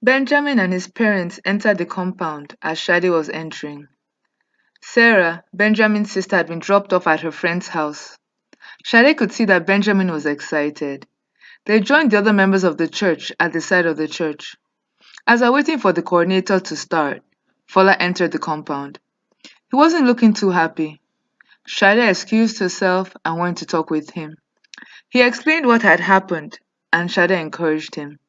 Benjamin and his parents entered the compound as Shadi was entering. Sarah, Benjamin's sister, had been dropped off at her friend's house. Shadi could see that Benjamin was excited. They joined the other members of the church at the side of the church. As they were waiting for the coordinator to start, Fola entered the compound. He wasn't looking too happy. Shadi excused herself and went to talk with him. He explained what had happened, and Shadi encouraged him.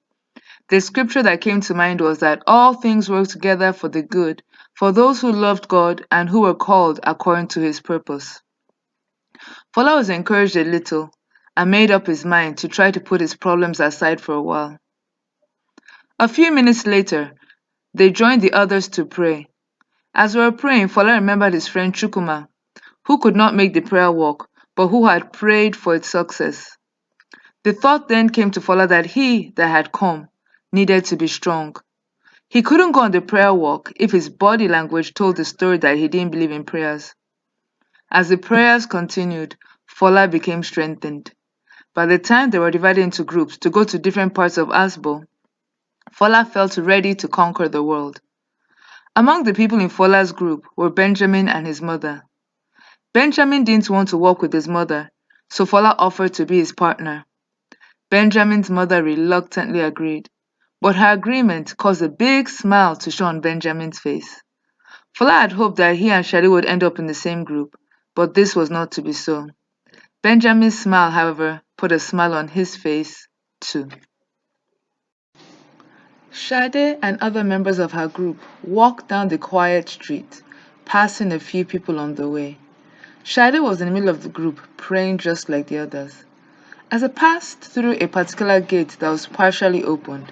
The scripture that came to mind was that all things work together for the good for those who loved God and who were called according to his purpose. Fola was encouraged a little and made up his mind to try to put his problems aside for a while. A few minutes later, they joined the others to pray. As they were praying, Fola remembered his friend Chukuma, who could not make the prayer walk, but who had prayed for its success. The thought then came to Fola that he that had come needed to be strong. He couldn't go on the prayer walk if his body language told the story that he didn't believe in prayers. As the prayers continued, Fola became strengthened. By the time they were divided into groups to go to different parts of Asbo, Fola felt ready to conquer the world. Among the people in Fola's group were Benjamin and his mother. Benjamin didn't want to work with his mother, so Fola offered to be his partner. Benjamin's mother reluctantly agreed, but her agreement caused a big smile to show on Benjamin's face. Fola had hoped that he and Shadi would end up in the same group, but this was not to be so. Benjamin's smile, however, put a smile on his face, too. Shade and other members of her group walked down the quiet street, passing a few people on the way. Shade was in the middle of the group, praying just like the others. As they passed through a particular gate that was partially opened,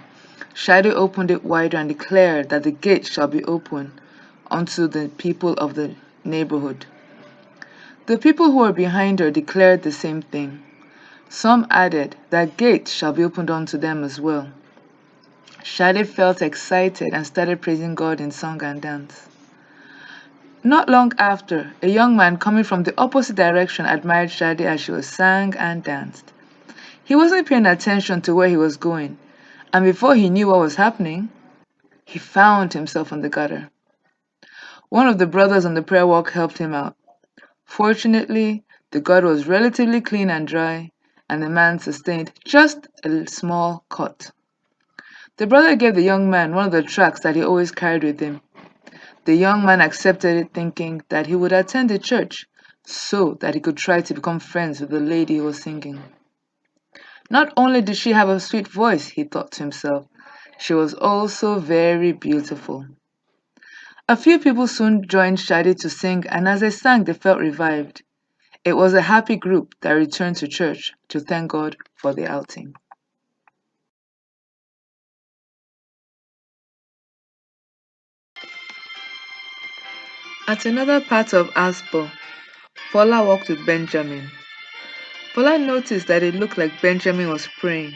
Shade opened it wider and declared that the gate shall be open unto the people of the neighborhood. The people who were behind her declared the same thing. Some added that gate shall be opened unto them as well. Shade felt excited and started praising God in song and dance. Not long after, a young man coming from the opposite direction admired Shade as she sang and danced. He wasn't paying attention to where he was going, and before he knew what was happening, he found himself in the gutter. One of the brothers on the prayer walk helped him out. Fortunately, the gutter was relatively clean and dry, and the man sustained just a small cut. The brother gave the young man one of the tracts that he always carried with him. The young man accepted it, thinking that he would attend the church so that he could try to become friends with the lady who was singing. Not only did she have a sweet voice, he thought to himself, she was also very beautiful. A few people soon joined Shadi to sing, and as they sang, they felt revived. It was a happy group that returned to church to thank God for the outing. At another part of Aspo, Fola walked with Benjamin. Fola noticed that it looked like Benjamin was praying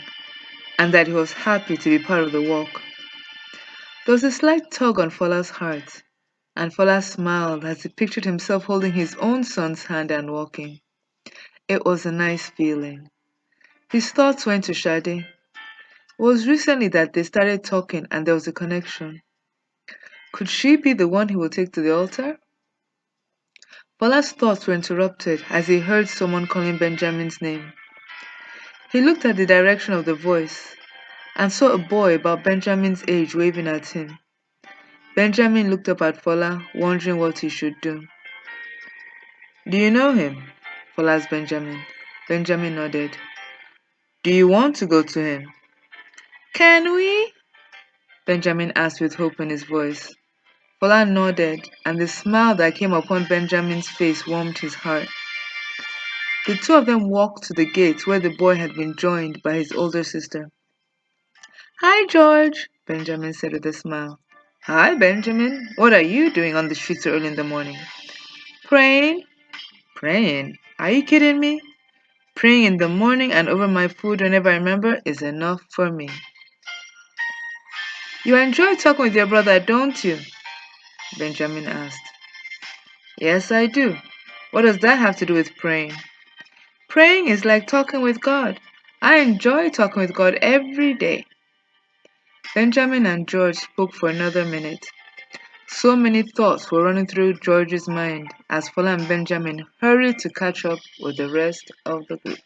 and that he was happy to be part of the walk. There was a slight tug on Fola's heart, and Fola smiled as he pictured himself holding his own son's hand and walking. It was a nice feeling. His thoughts went to Shade. It was recently that they started talking and there was a connection. Could she be the one he would take to the altar? Fola's thoughts were interrupted as he heard someone calling Benjamin's name. He looked at the direction of the voice and saw a boy about Benjamin's age waving at him. Benjamin looked up at Fola, wondering what he should do. Do you know him? Fola asked Benjamin. Benjamin nodded. Do you want to go to him? Can we? Benjamin asked with hope in his voice. Fola nodded, and the smile that came upon Benjamin's face warmed his heart. The two of them walked to the gate where the boy had been joined by his older sister. Hi, George, Benjamin said with a smile. Hi, Benjamin. What are you doing on the street so early in the morning? Praying. Praying? Are you kidding me? Praying in the morning and over my food whenever I remember is enough for me. You enjoy talking with your brother, don't you? Benjamin asked. Yes, I do. What does that have to do with praying? Praying is like talking with God. I enjoy talking with God every day. Benjamin and George spoke for another minute. So many thoughts were running through George's mind as Fola and Benjamin hurried to catch up with the rest of the group.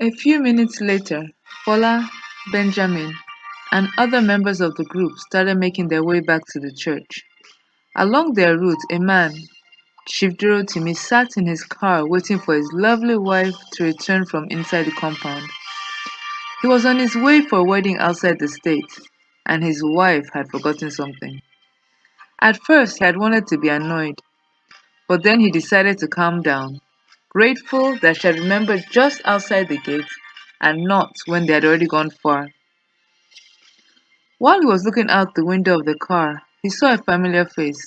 A few minutes later, Fola, Benjamin, and other members of the group started making their way back to the church. Along their route, a man, Chief Tiwatope, sat in his car waiting for his lovely wife to return from inside the compound. He was on his way for a wedding outside the state, and his wife had forgotten something. At first, he had wanted to be annoyed, but then he decided to calm down, grateful that she had remembered just outside the gate and not when they had already gone far. While he was looking out the window of the car, he saw a familiar face.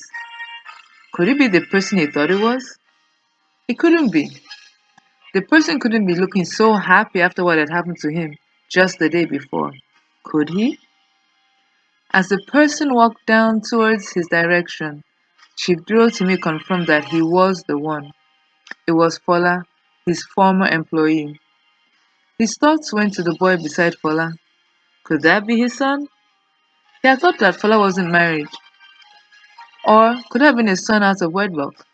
Could it be the person he thought it was? It couldn't be. The person couldn't be looking so happy after what had happened to him just the day before. Could he? As the person walked down towards his direction, Chief Tiwatope confirmed that he was the one. It was Fola, his former employee. His thoughts went to the boy beside Fola. Could that be his son? He had thought that Fola wasn't married. Or could it have been a son out of wedlock?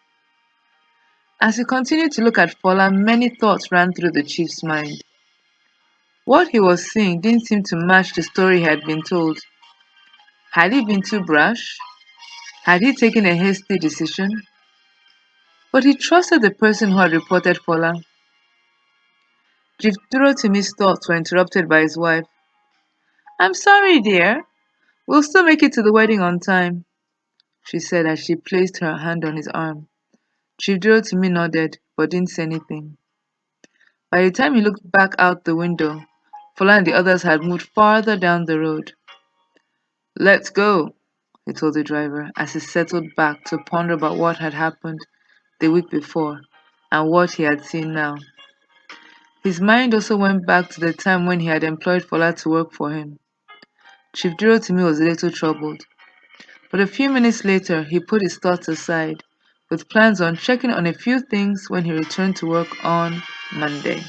As he continued to look at Fola, many thoughts ran through the chief's mind. What he was seeing didn't seem to match the story he had been told. Had he been too brash? Had he taken a hasty decision? But he trusted the person who had reported Fola. Chief Tiwatope's thoughts were interrupted by his wife. I'm sorry, dear. We'll still make it to the wedding on time, she said as she placed her hand on his arm. Chief Tiwatope nodded, but didn't say anything. By the time he looked back out the window, Fola and the others had moved farther down the road. Let's go, he told the driver as he settled back to ponder about what had happened the week before and what he had seen now. His mind also went back to the time when he had employed Fola to work for him. Chief Tiwatope was a little troubled, but a few minutes later he put his thoughts aside, with plans on checking on a few things when he returned to work on Monday.